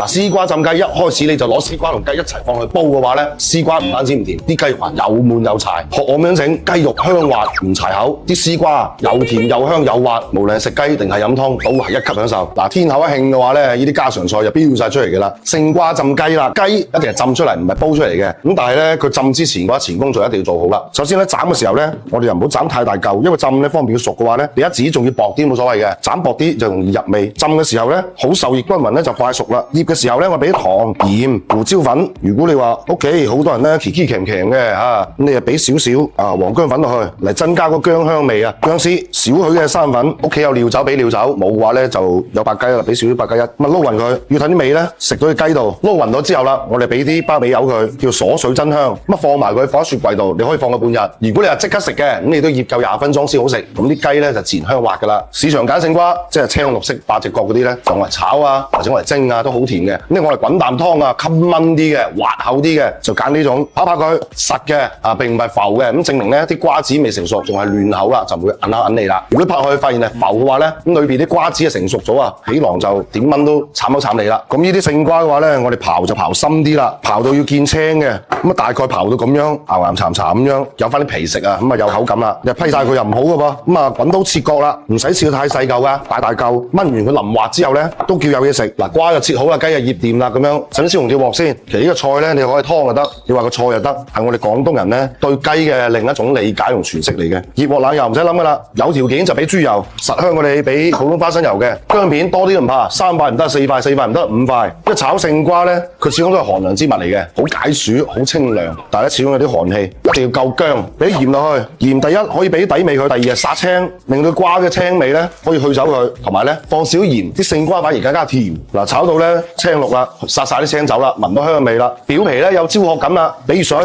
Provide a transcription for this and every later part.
嗱，絲瓜浸雞一開始你就攞絲瓜同雞一齊放去煲嘅話呢，絲瓜唔單止唔甜，啲雞肉又悶又柴。學我咁樣整，雞肉香滑唔柴口，啲絲瓜又甜又香又滑，無論食雞定係飲湯都係一級享受。嗱，天口一慶嘅話呢，呢啲家常菜就飆晒出嚟嘅啦。勝瓜浸雞啦，雞一定係浸出嚟，唔係煲出嚟嘅。咁但係呢，佢浸之前嘅話，前工作一定要做好啦。首先呢，斬嘅時候呢，我哋又唔好斬太大嚿，因為浸呢方便要熟嘅話呢，你一指仲要薄啲冇所謂嘅，斬薄啲就容易入味。浸嘅時候呢，好受熱均勻呢就快熟啦。醃嘅時候呢，我俾糖、鹽、胡椒粉。如果你話屋企好多人呢，鉗嘅嚇，咁你就俾少少黃薑粉落去嚟增加個薑香味啊。薑絲少許嘅生粉，屋企有料酒俾料酒，冇嘅話呢就有白雞啦，俾少少白雞一。咁啊撈勻佢，要睇啲味呢，食到啲雞度。撈勻咗之後啦，我哋俾啲巴味油佢，叫鎖水增香。咁啊放埋佢放喺雪櫃度，你可以放佢半日。如果你話即刻食嘅，咁你都醃夠20分鐘先好食。咁啲雞呢就自然香滑㗎啦。市場揀勝瓜，即係青綠色8隻角嗰啲呢，就我嚟炒啊，或者我嚟蒸啊，都好甜嘅。咁我嚟滾啖湯啊，吸炆啲嘅，滑口啲嘅，就揀呢種。拍佢實嘅並唔係浮嘅，咁證明呢啲瓜子未成熟，仲係嫩口啦，就唔會揞下揞你啦。如果拍佢發現係浮嘅話呢，咁裏邊啲瓜子係成熟咗啊，起囊就點炆都慘口慘你啦。咁呢啲勝瓜嘅話呢，我哋刨就刨深啲啦，刨到要見青嘅，咁啊大概刨到咁樣岩岩巉巉咁樣，有翻啲皮食啊，咁啊有口感啦。你批晒佢又唔好嘅噃，咁啊滾刀切割啦，唔使切到太細嚿㗎，大嚿炆完佢淋滑之後呢，都叫有嘢食。嗱，瓜就切好啦，雞就醃掂啦，咁樣首先燒紅條鑊先。其實呢個菜呢，你可以湯就得，你話個菜就得，係我哋廣東人呢對雞嘅另一種理解同詮釋嚟嘅。熱鑊冷油唔使諗㗎啦，有條件就俾豬油，實香過你俾普通花生油嘅。薑片多啲都唔怕，3塊唔得，4塊，4塊唔得，5塊。因為炒勝瓜呢，佢始終都係寒涼之物嚟嘅，好解暑，好清涼，但係咧始終有啲寒氣，一定要夠薑，俾鹽落去。鹽第一可以俾底味佢，第二係殺青，令到瓜嘅青味呢可以去走佢，同埋呢放少鹽，啲勝瓜反而更加甜。嗱，炒到呢青綠啦，殺晒啲青走啦，聞到香味啦，表皮呢有焦殼感啦，俾水。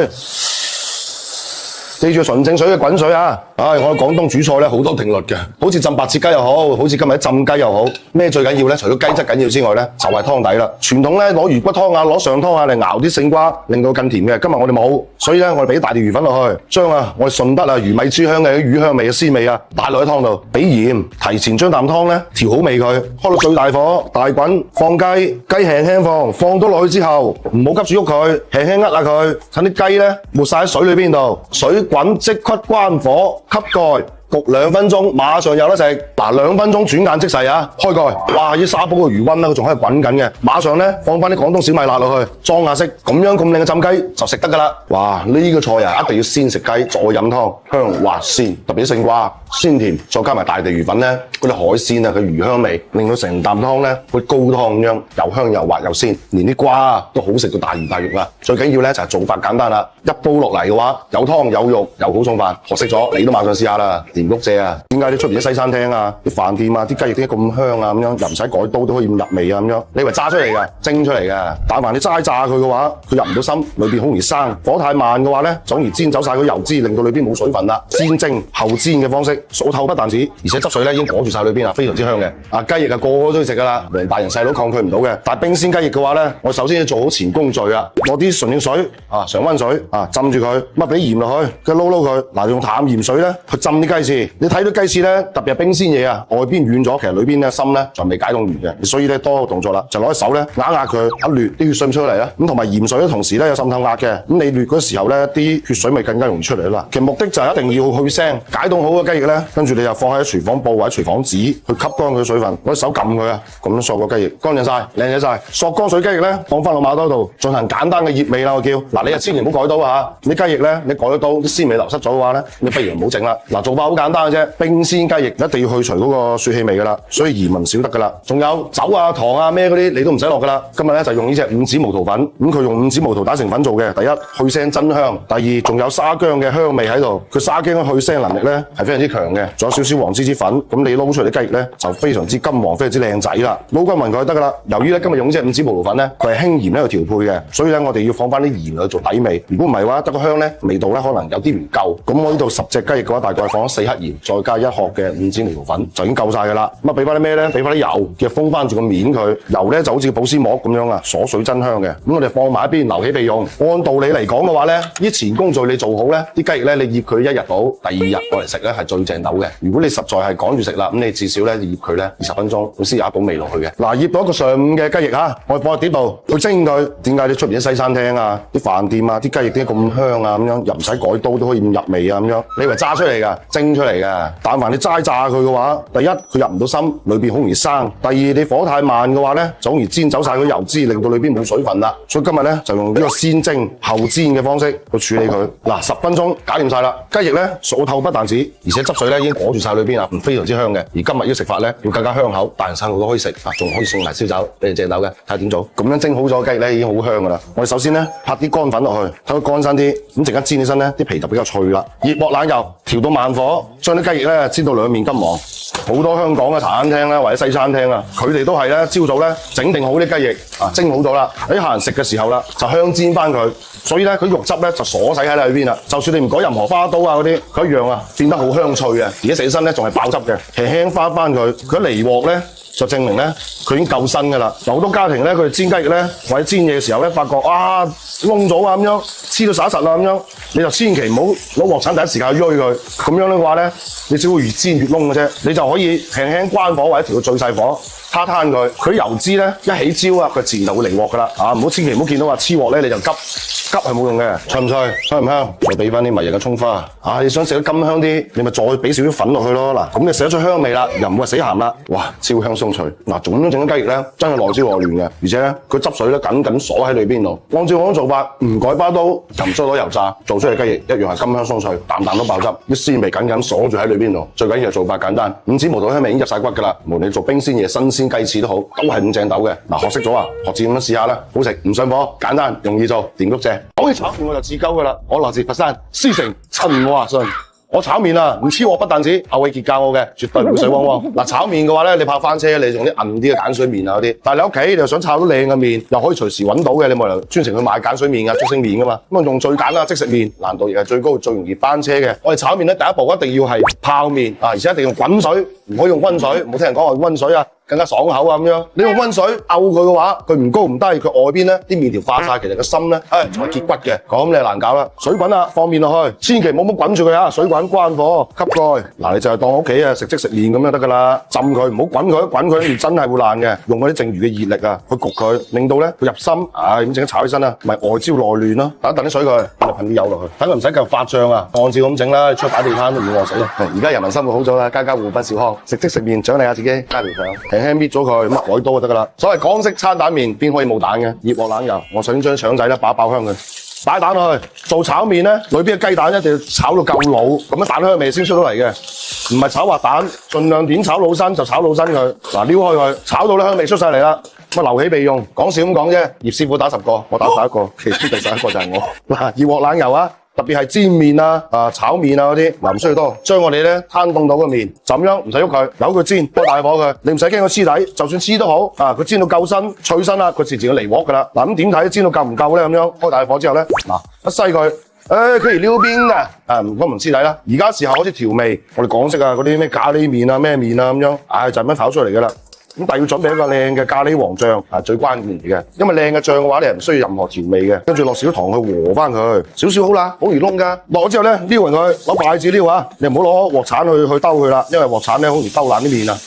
記住純正水嘅滾水啊！我哋廣東煮菜呢好多定律嘅，好似浸白切雞又好，好似今日浸雞又好，咩最緊要呢？除咗雞質緊要之外呢，就係湯底啦。傳統呢攞魚骨湯啊，攞上湯啊嚟熬啲勝瓜，令到更甜嘅。今日我哋冇，所以呢我哋俾大條魚粉落去，將我哋順德魚米之鄉嘅魚香味嘅鮮味啊帶落喺湯度，俾鹽，提前將啖湯呢調好味佢，開到最大火，大滾，放雞輕輕放到落去之後，唔好急住喐佢，輕輕握下佢，趁啲雞呢抹晒喺水裏邊度，水滾即刻關火，吸蓋。焗2分鐘，馬上有得食。嗱，2分鐘轉眼即逝啊！開蓋，哇！啲沙煲嘅餘溫呢，佢仲喺度滾緊嘅。馬上呢，放翻啲廣東小米辣落去，裝下色，咁樣咁靚嘅浸雞就食得㗎啦！哇！呢個菜啊，一定要先食雞，再飲湯，香滑鮮，特別啲勝瓜鮮甜，再加埋大地魚粉呢，嗰啲海鮮啊，佢魚香味，令到成啖湯呢，會高湯咁樣，又香又滑又鮮，連啲瓜都好食到大魚大肉啊！最緊要呢，就係做法簡單啦，一煲落嚟嘅話，有湯有肉又好餸飯，學識咗你都馬上試下啦！田谷姐啊，點解你出邊啲西餐廳啊、啲飯店啊、啲雞翼點解咁香啊咁樣，又唔使改刀都可以咁入味啊咁樣？你以為炸出嚟㗎？蒸出嚟㗎。但凡你齋炸佢嘅話，佢入唔到心，裏邊好容易生。火太慢嘅話呢，就容易煎走晒嗰油脂，令到裏邊冇水分啦。先蒸後煎嘅方式，熟透不但止，而且汁水呢已經裹住晒裏邊啦，非常之香嘅。雞翼個個都中意食㗎啦，連大人細佬抗拒唔到嘅。但係冰鮮雞翼嘅話呢，我首先要做好前工序啊，攞啲純正水常溫水浸住佢，乜俾鹽落去，跟住撈佢。嗱，用淡鹽水呢去浸啲雞翅。你睇到雞翅呢，特別係冰鮮嘢啊，外邊軟咗，其實裏邊呢心呢仲未解凍完嘅，所以呢多個動作啦，就攞手呢壓壓佢，一掠啲血水出嚟啦。咁同埋鹽水呢同時呢有滲透壓嘅，咁你掠嗰時候呢啲血水咪更加容易出嚟啦。其實目的就係一定要去腥，解凍好嘅雞翼呢，跟住你就放喺廚房布或者廚房紙去吸乾佢水分，攞手撳佢啊，咁樣索個雞翼乾淨晒，靚仔晒。索乾水雞翼呢，放翻落馬兜度進行簡單嘅醃味啦，我叫。嗱，你千祈唔好改刀啊！啲雞翼呢，你改咗刀，啲鮮味流失咗嘅話呢，你不如唔好整啦。嗱，做法好簡單嘅啫，冰鮮雞翼一定要去除嗰個雪氣味㗎啦，所以鹽唔少得㗎啦。仲有酒啊、糖啊咩嗰啲，你都唔使落㗎啦。今日呢就用呢隻五指毛桃粉，咁佢用五指毛桃打成粉做嘅。第一去腥增香，第二仲有沙薑嘅香味喺度，佢沙薑嘅去腥能力呢係非常之強嘅。仲有少少黃芝士粉，咁你撈出嚟啲雞翼呢就非常之金黃，非常之靚仔啦。撈均勻佢就得㗎啦。由於呢今日用呢隻五指毛桃粉呢，佢係輕鹽喺度調配嘅，所以呢我哋要放翻啲鹽去做底味。如果唔係嘅話，得個香呢味道呢可能有啲唔夠。咁我呢度10隻雞翼嘅話，大概放咗4克鹽，再加1殼嘅5指胡椒粉就已經夠晒㗎啦。咁啊，俾翻啲咩咧？俾翻啲油，嘅封翻住個面佢。油咧就好似保鮮膜咁樣啊，鎖水增香嘅。咁我哋放埋一邊留起備用。按道理嚟講嘅話咧，啲前工序你做好咧，啲雞翼咧你醃佢1日到，第2日攞嚟食咧係最正斗嘅。如果你實在係趕住食啦，咁你至少咧醃佢咧20分鐘，佢先有一股味落去嘅。嗱，醃到一個上午嘅雞翼啊，我哋放喺碟度去蒸佢。點解你出邊啲西餐廳啊、啲飯店啊、啲雞翼點解咁香啊？咁樣又唔使改刀都可以咁入味啊？咁樣你以為炸出嚟㗎？蒸出嚟㗎。但凡你齋炸佢嘅話，第一佢入唔到心，裏邊好容易生；第二你火太慢嘅話咧，就好易煎走晒嗰油脂，令到裏邊冇水分啦。所以今日咧就用呢個先蒸後煎嘅方式去處理佢。嗱，10分鐘搞掂晒啦。雞翼咧熟透不但止，而且汁水咧已經裹住晒裏邊啦，非常之香嘅。而今日呢個食法咧要更加香口，大人細路都可以食啊，仲可以送埋燒酒俾你正斗嘅。睇下點做？咁樣蒸好咗雞翼咧已經好香噶啦。我哋首先咧拍啲乾粉落去，睇佢乾身啲，咁陣間煎起身咧啲皮就比較脆啦。熱鑊冷油，調到慢火，將啲雞翼咧煎到兩面金黃。好多香港嘅茶餐廳啦，或者西餐廳啦，佢哋都係咧朝早咧整定好啲雞翼啊，蒸好咗啦，喺客人食嘅時候啦，就香煎翻佢。所以咧佢肉汁咧就鎖死喺裏邊啦。就算你唔改任何花刀啊嗰啲，佢一樣啊變得好香脆嘅，而且食起身咧仲係爆汁嘅。輕輕翻翻佢，佢一離鑊咧就證明咧佢已經夠新噶啦。好多家庭咧佢哋煎雞翼咧或者煎嘢嘅時候咧，發覺啊燶咗啊咁樣，黐到實實啦咁樣，你就千祈唔好攞鑊鏟第一時間去鋥佢。咁樣嘅話咧，你只會越煎越燶嘅啫。你就可以輕輕關火或者調到最細火。攤佢，佢油脂咧一起焦啊，佢自然就會離鑊噶啦。啊，千祈唔好見到話黐鑊咧，你就急係冇用嘅。脆唔脆？香唔香？再俾翻啲迷人嘅葱花。啊，你想食得甘香啲，你咪再俾少少粉落去咯。嗱，咁你食得出香味啦，又唔會死鹹啦。哇，超香鬆脆。嗱，咁樣整啲雞翼咧，真係內焦內嫩嘅，而且咧佢汁水咧緊鎖喺裏邊度。按照我種做法，唔改包刀，又唔需要攞油炸，做出嚟雞翼一樣係甘香鬆脆，啖啖都爆汁，啲鮮味緊鎖住喺裏邊度。最緊要係做法簡單，5指葡萄香味已經入晒骨噶啦。無論你做冰鮮嘢、新鮮雞翅都好，都係咁正斗嘅。嗱，學識咗啊，學似咁樣試下啦，好食唔上火，簡單容易做，點谷蔗。講起炒麵我就自鳩噶啦，我來自佛山獅城陳華順。我炒麵啊，唔黐鑊不但止，後燴傑教我嘅，絕對唔會水汪汪。嗱，炒麵嘅話咧，你怕翻車，你用啲韌啲嘅鹼水麵啊嗰啲。但係你屋企你又想炒到靚嘅麵，又可以隨時揾到嘅，你冇理由專程去買鹼水麵啊、竹升麵噶嘛。咁啊用最簡單嘅即食麵，難度亦係最高、最容易翻車嘅。我哋炒麵咧，第一步一定要係泡麵啊，而且一定要用滾水，唔可以用溫水。唔好聽人講話溫水啊，更加爽口啊咁樣。你用溫水漚佢嘅話，佢唔高唔低，佢外邊咧啲麵條化晒，其實個心咧仲係結骨嘅，咁你就難搞啦。水滾啦，放麵落去，千祈唔好滾住佢啊！水滾關火，吸蓋。嗱，你就係當屋企啊食即食麵咁就得噶啦。浸佢，唔好滾佢，滾佢麵真係會爛嘅。用嗰啲剩餘嘅熱力啊，去焗佢，令到咧佢入心。咁整炒起身啊，咪外焦內嫩咯。等一等啲水佢，就噴啲油落去，等佢唔使繼續發脹啊。按照咁整啦，出擺地攤都唔會餓死啦。而家人民生活好咗啦，家家戶戶奔小康，食即食麵獎勵下自己，加條腸，輕輕搣咗佢，咁啊改刀就得噶啦。所謂港式餐蛋麵邊可以冇蛋嘅？熱鑊冷油，我想將腸仔咧爆香佢。擺蛋落去做炒麵咧，裏邊嘅雞蛋一定要炒到夠老，咁樣蛋香味先出到嚟嘅，唔係炒滑蛋，盡量點炒老身就炒老身佢。嗱，撩開佢，炒到咧香味出晒嚟啦，咁啊留起備用。講笑咁講啫，葉師傅打10個，我打11個，其實第11個就係我。嗱，熱鑊冷油啊！特別係煎麵啊、炒麵啊嗰啲，唔需要多。將我哋咧攤凍到嘅麵，就咁樣唔使喐佢，由佢煎，開大火佢。你唔使驚佢黐底，就算黐都好。佢煎到夠身、脆身啦，佢自然要離鑊噶啦。嗱，咁點睇煎到夠唔夠咧？咁樣開大火之後咧，一篩佢，佢而撩邊嘅，唔黐底啦。而家時候好似調味，我哋港式啊嗰啲咩咖喱麵啊、咩麵啊咁樣，就咁樣炒出嚟噶啦。咁但係要準備一個靚嘅咖喱黃醬，最關鍵嚟嘅。因為靚嘅醬嘅話，你係唔需要任何調味嘅。跟住落少糖去和翻佢，少少好啦，好易燶噶。落咗之後咧，撩勻佢，攞筷子撩啊，你唔好攞鑊鏟去兜佢啦，因為鑊鏟咧好易兜爛啲麵啊。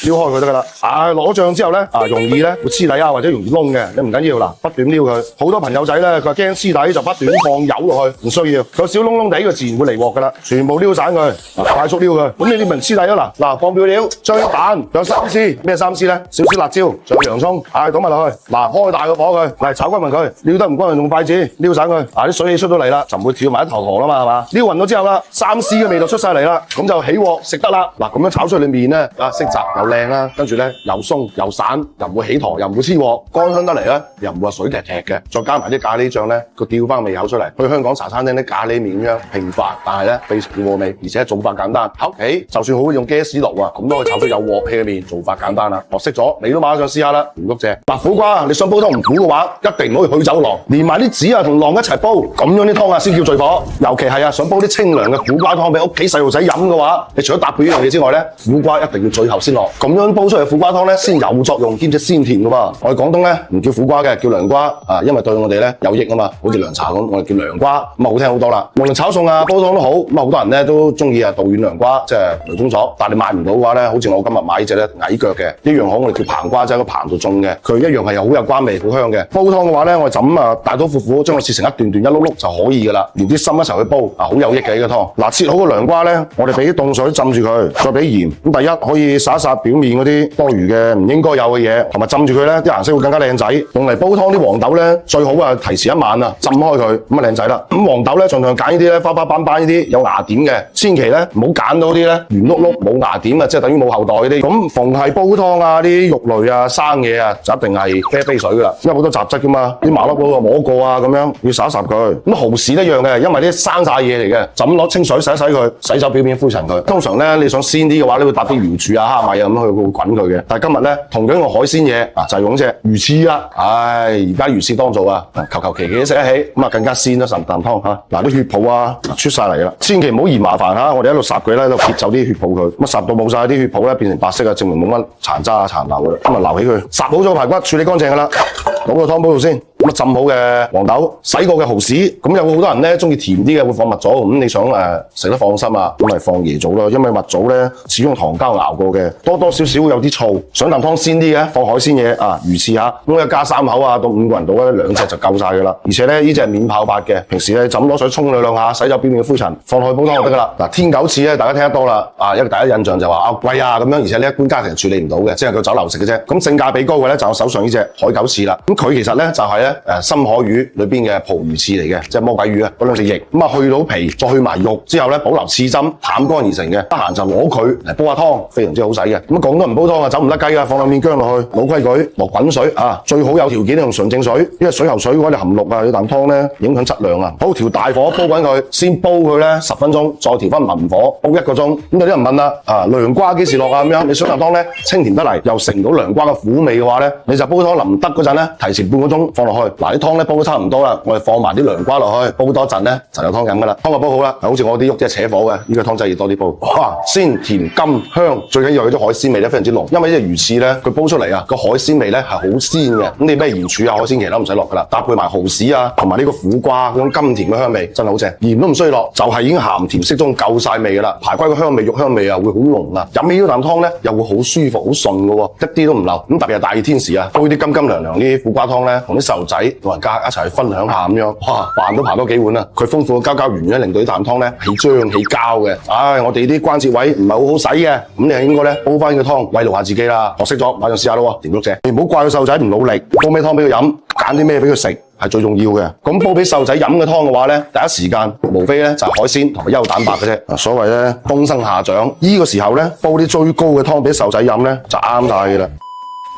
撩開佢得噶啦，攞醬之後咧，容易咧會黐底啊，或者容易燶嘅，你唔緊要啦，不斷撩佢。好多朋友仔咧，佢話驚黐底就不斷放油落去，唔需要。佢少燶燶地，佢自然會離鑊噶啦。全部撩散佢，快速撩佢。咁你咪黐底咯嗱，放料料，將蛋，仲有3絲，咩3絲咧？少少辣椒，仲有洋葱，倒埋落去。開大個火佢，嚟炒均勻佢，撩得唔均勻用筷子撩散佢。啲水氣出到嚟啦，就唔會跳埋一頭河啦嘛，係嘛？撩勻咗之後啦，3絲嘅味道出晒嚟啦，咁就起鑊食得啦。嗱，咁樣炒出嚟麵咧，色澤有靚啦，跟住咧又鬆又散，又唔會起坨，又唔會黐鑊，乾香得嚟咧，又唔會話水踢踢嘅，再加埋啲咖喱醬咧，佢調翻味口出嚟。去香港茶餐廳啲咖喱麵咁樣平凡，但係咧非常之和味，而且做法簡單。喺屋企就算好用 gas 爐啊，咁都可以炒出有鑊氣嘅麵，做法簡單啦。學識咗，你都馬上試下啦，唔該謝。嗱，苦瓜你想煲湯唔苦嘅話，一定唔可以去酒囊，連埋啲籽啊同囊一齊煲，咁樣啲湯啊先叫醉火。尤其係想煲啲清涼嘅苦瓜湯俾屋企細路仔飲嘅話，你除咗搭配呢樣嘢之外咧，苦瓜一定要最後先落，咁樣煲出嚟苦瓜湯咧先有作用兼且鮮甜噶噃。我哋廣東咧唔叫苦瓜嘅，叫涼瓜啊，因為對我哋咧有益啊嘛，好似涼茶咁，我哋叫涼瓜，咁啊好聽好多啦。無論炒餸啊、煲湯都好，咁啊好多人咧都中意道遠涼瓜，即係雷公所。但係你買唔到嘅話咧，好似我今日買呢隻咧矮腳嘅，一樣好，我哋叫棚瓜，即係個棚度種嘅，佢一樣係好有關味、好香嘅。煲湯嘅話咧，我哋就咁大刀闊斧將佢切成一段段、一碌碌就可以噶啦，連啲心一齊去煲啊，好有益嘅呢個湯。嗱，切好個涼瓜咧，我哋俾啲凍水浸住佢，再俾鹽。咁第一可以殺一殺表面嗰啲多餘嘅唔應該有嘅嘢，同埋浸住佢咧，啲顏色會更加靚仔。用嚟煲湯啲黃豆咧，最好提前一晚浸開佢，咁啊靚仔啦。咁黃豆咧，盡量揀呢啲咧花花斑斑呢啲有芽點嘅，千祈咧唔好揀到啲咧圓碌碌冇芽點啊，即係等於冇後代嗰啲。咁逢係煲湯啊，啲肉類啊、生嘢啊，就一定係啡飛水噶啦，因為好多雜質噶嘛，啲麻粒佬啊摸過啊咁樣，要烚一烚佢。咁蠔豉一樣嘅，因為啲生晒嘢嚟嘅，就咁攞清水洗一洗佢，洗走表面灰塵佢。通常咧你想鮮啲嘅話，你會搭啲瑤柱啊、蝦米啊咁去滾佢嘅。但係今日咧同樣個海鮮嘢就係用隻魚翅啦。而家魚翅當造啊，求其都食得起，咁啊更加鮮啦神啖湯嚇。嗱啲血泡啊出晒嚟啦，千祈唔好嫌麻煩嚇，我哋一路烚佢咧，喺度撇走啲血泡佢，咁烚到冇晒啲血泡咧，變成白色啊，證明冇乜殘渣啊殘留噶啦，咁啊留起佢。烚好咗個排骨，處理乾淨噶啦，倒個湯煲度先。咁浸好嘅黃豆，洗過嘅蠔豉，咁有好多人咧中意甜啲嘅，會放蜜棗。咁你想食得放心啊，咁咪放椰棗咯，因為蜜棗咧始終糖膠熬過嘅，多多少少會有啲醋。想啖湯鮮啲嘅，放海鮮嘢啊，魚翅嚇，咁一家3口啊到5個人到咧，2隻就夠晒噶啦。而且咧呢隻係免泡發嘅，平時咧就咁攞水沖兩下，洗走表面嘅灰塵，放落去煲湯就得噶啦。嗱，天狗翅咧大家聽得多啦，因為第一印象就話貴啊咁樣，而且呢一般家庭處理唔到嘅，即係佢酒樓食嘅啫。咁性價比高嘅咧就我手上呢隻海狗翅啦。咁佢其實咧就係深海魚裏邊嘅蒲魚翅嚟嘅，即係魔鬼魚啊，嗰兩隻翼咁去到皮，再去埋肉之後咧，保留刺針，淡乾而成嘅。得閒就攞佢嚟煲下湯，非常之好使嘅。咁廣東人煲湯啊，走唔甩雞噶，放兩片薑落去，老規矩落滾水啊，最好有條件用純正水，因為水喉水嘅話你含氯啊，你啖湯咧影響質量啊。好，調大火煲滾佢，先煲佢咧10分鐘，再調翻文火煲1個鐘。咁有啲人問啦，涼瓜幾時落啊？咁樣你想啖湯咧清甜得嚟，又食唔到涼瓜嘅苦味嘅話咧，你就煲湯臨得嗰陣咧，提前半個鐘放落去。嗱，啲湯咧煲得差唔多啦，我哋放埋啲涼瓜落去，煲多陣咧就有湯飲噶啦。湯就煲好啦，好似我啲肉即係扯火嘅，呢個湯真係要多啲煲。哇，鮮甜甘香，最緊要係啲海鮮味咧非常之濃，因為呢隻魚翅咧佢煲出嚟啊個海鮮味咧係好鮮嘅。咁你咩鹽柱啊、海鮮其實都唔使落噶啦，搭配埋蠔豉啊同埋呢個苦瓜嗰種甘甜嘅香味真係好正，鹽都唔需要落，就係已經鹹甜適中夠晒味噶啦。排骨嘅香味、肉香味啊會好濃啊，飲起呢啖湯咧又會好舒服、好順嘅喎，一啲都唔漏。咁特別係大熱天時啊，煲啲甘甘涼涼啲苦瓜湯咧，同啲細路仔、老人家一齊去分享下咁樣，哇，飯都爬多幾碗啦。佢豐富嘅膠膠原咧，令到啲啖湯咧起漿起膠嘅。我哋啲關節位唔係好好使嘅，咁你係應該咧煲翻個湯慰勞下自己啦。學識咗馬上試下咯，點碌啫？你唔好怪個細路仔唔努力，煲咩湯俾佢飲，揀啲咩俾佢食係最重要嘅。咁煲俾細路仔飲嘅湯嘅話咧，第一時間無非咧就係海鮮同埋優蛋白嘅啫。所謂咧冬生夏長，呢個時候咧煲啲最高嘅湯俾細路仔飲咧就啱晒嘅啦。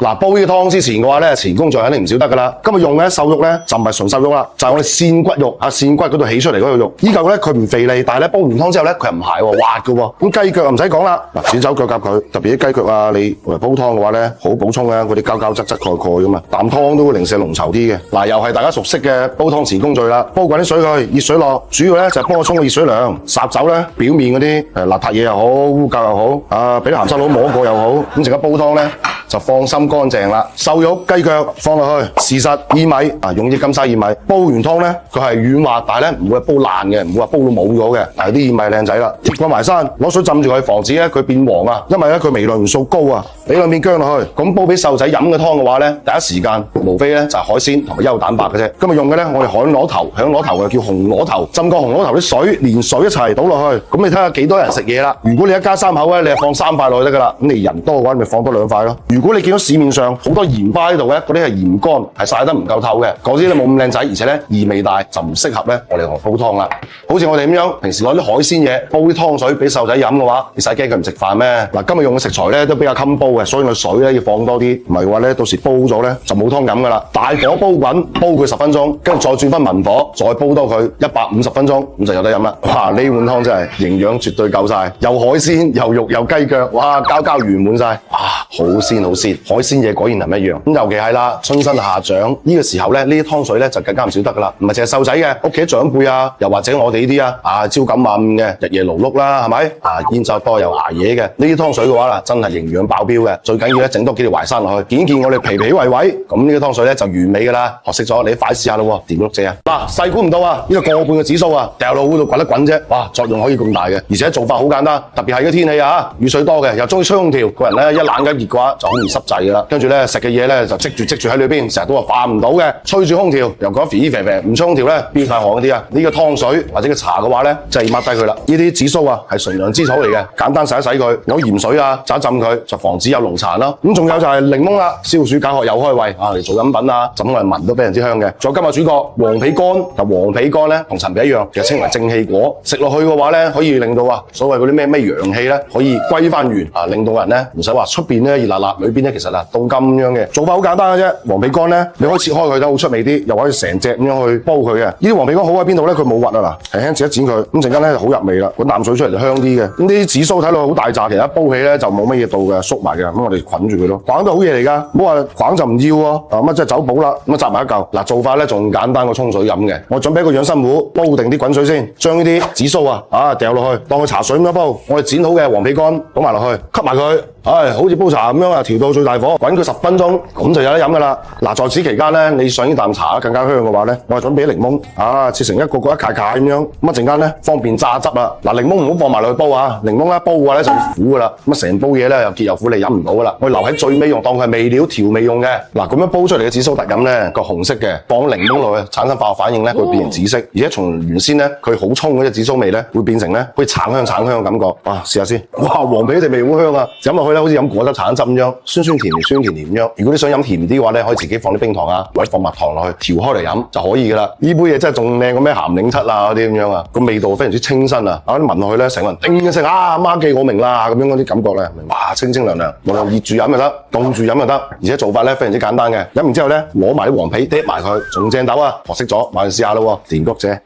嗱，煲呢個湯之前嘅話咧，前工序肯定唔少得噶啦。今日用嘅瘦肉咧就唔係純瘦肉啦，就係我哋扇骨肉扇骨嗰度起出嚟嗰個肉。呢嚿咧佢唔肥膩，但係咧煲完湯之後咧佢又唔係滑嘅喎。咁雞腳又唔使講啦，嗱，剪走腳夾佢，特別啲雞腳啊，你嚟煲湯嘅話咧好補充嘅，嗰啲膠膠質質蓋蓋噶嘛，啖湯都會零舍濃稠啲嘅。嗱，又係大家熟悉嘅煲湯前工序啦，煲滾啲水佢，熱水落，主要咧就係幫我沖個熱水涼，烚走咧表面嗰啲邋遢嘢又好，污垢又好，俾啲鹹濕佬摸過又好，咁陣間煲湯咧就放心乾淨啦。瘦肉雞腳放落去，事實薏米用啲金沙薏米煲完湯咧，佢係軟滑，但係咧唔會煲爛嘅，唔會話煲到冇咗嘅。但係啲薏米靚仔啦，貼過埋山，攞水浸住佢，防止咧佢變黃啊。因為咧佢微量元素高啊，俾兩片薑落去。咁煲俾細路仔飲嘅湯嘅話咧，第一時間無非咧就係海鮮同埋優蛋白嘅啫。今日用嘅咧，我哋響螺頭嘅叫紅螺頭，浸過紅螺頭啲水，連水一齊倒落去。咁你睇下幾多人食嘢啦？如果你一家3口咧，你係放3塊落去得噶啦。咁你人多嘅話，你咪放多2塊咯。如如果你見到市面上好多鹽花喺度咧，嗰啲係鹽乾，係曬得唔夠透嘅，嗰啲咧冇咁靚仔，而且咧異味大，就唔適合咧我哋煲湯啦。好似我哋咁樣，平時攞啲海鮮嘢煲啲湯水俾細路仔飲嘅話，你使驚佢唔食飯咩？嗱，今日用嘅食材咧都比較襟煲嘅，所以個水咧要放多啲，唔係嘅話咧到時煲咗咧就冇湯飲噶啦。大火煲滾，煲佢10分鐘，跟住再轉翻文火，再煲多佢150分鐘，咁就有得飲啦。哇！呢碗湯真係營養絕對夠晒，有海鮮、有肉、有雞腳，哇！膠圓滿晒，哇！好鮮好鮮，海鮮嘢果然係唔一樣。咁尤其係啦，春生夏長呢個時候咧，呢啲湯水咧就更加唔少得噶啦。唔係淨係細仔嘅，屋企長輩啊，又或者我哋呢啲朝九晚五嘅，日夜勞碌啦，係咪？煙酒多又捱夜嘅，呢啲湯水嘅話啦，真係營養爆標嘅。最緊要咧，整多幾條淮山落去，見我哋皮皮胃胃，咁呢個湯水咧就完美噶啦。學識咗，你快試下咯，掂碌蔗啊！嗱，細估唔到啊，呢個個半嘅紫蘇啊，掉落嗰度滾一滾啫，哇，作用可以咁大嘅，而且做法好簡單，特別係個天氣啊，雨水多嘅，又中意吹空調，個人咧一冷一熱嘅話就好易濕滯噶啦。跟住咧食嘅嘢咧就積住喺裏邊，成日都話化唔到嘅，吹住空調又覺得肥肥肥，唔吹空調咧飆晒汗嗰啲啊，呢個湯水或者個茶嘅話咧，就係抹低佢啦。呢啲紫蘇啊係純良之草嚟嘅，簡單洗一洗佢，有鹽水啊浸一浸佢，就防止有農殘啦。咁仲有就係檸檬啦，消暑解渴又開胃啊，嚟做飲品啊，咁我哋聞都非常之香嘅。仲有今日主角黃皮乾，嗱黃皮乾咧同陳皮一樣，其實稱為正氣果，食落去嘅話咧可以令到所謂嗰啲咩陽氣咧可以歸翻原啊，令到人咧唔使話出邊咧熱辣辣，裏邊咧其實凍金咁樣嘅。做法好簡單嘅啫，黃皮乾咧你可以切開佢都好出味啲，又可以成隻咁樣去煲佢嘅。呢啲黃皮乾好喺邊度咧？佢冇核啊嗱，輕輕剪一剪佢，咁陣間咧就好入味啦，滾啖水出嚟就香啲嘅。咁啲紫蘇睇落好大扎，其實煲起咧就冇乜嘢到嘅，縮埋嘅。咁我哋捆住佢咯，捆都好嘢嚟㗎，唔好話捆就唔要喎。咁即係走寶啦，咁集埋一嚿。嗱，做法咧仲簡單過沖水飲嘅。我準備一個養生壺，煲定啲滾水先，將呢啲紫蘇掉落去，當佢茶水咁樣煲。我哋剪好嘅黃皮乾倒埋落去，吸埋佢。好似煲茶咁樣調到最大火，滾佢10分鐘，咁就有得飲㗎啦。嗱，在此期間咧，你想呢啖茶更加香嘅話咧，我係準備啲檸檬切成一個一塊塊咁樣，咁陣間咧方便榨汁啦。嗱，檸檬唔好放埋落去煲啊，檸檬一煲嘅話咧就苦㗎啦，咁成煲嘢咧又澀又苦，你飲唔到㗎啦。我留喺最尾用，當佢係味料調味用嘅。嗱，咁樣煲出嚟嘅紫蘇特飲咧個紅色嘅，放檸檬落去產生化學反應咧會變成紫色，而且從原先咧佢好衝嗰隻紫蘇味咧會變成咧好似橙香嘅感覺。哇，試下先，哇，黃皮啲味好香啊，飲落去咧好似飲果汁橙汁咁樣，酸酸甜甜咁樣。如果你想飲甜啲嘅話咧，可以自己放啲冰糖或者放蜜糖落去調開嚟飲就可以㗎啦。呢杯嘢真係仲靚過咩鹹檸七嗰啲咁樣啊，個味道非常之清新啊！聞落去咧成個人叮一聲媽記我明啦咁樣嗰啲感覺咧，哇，清清涼涼，無論熱住飲就得，凍住飲就得，而且做法咧非常之簡單嘅。飲完之後咧攞埋啲黃皮嗲埋佢，仲正豆學識咗，馬上試下咯，田谷姐。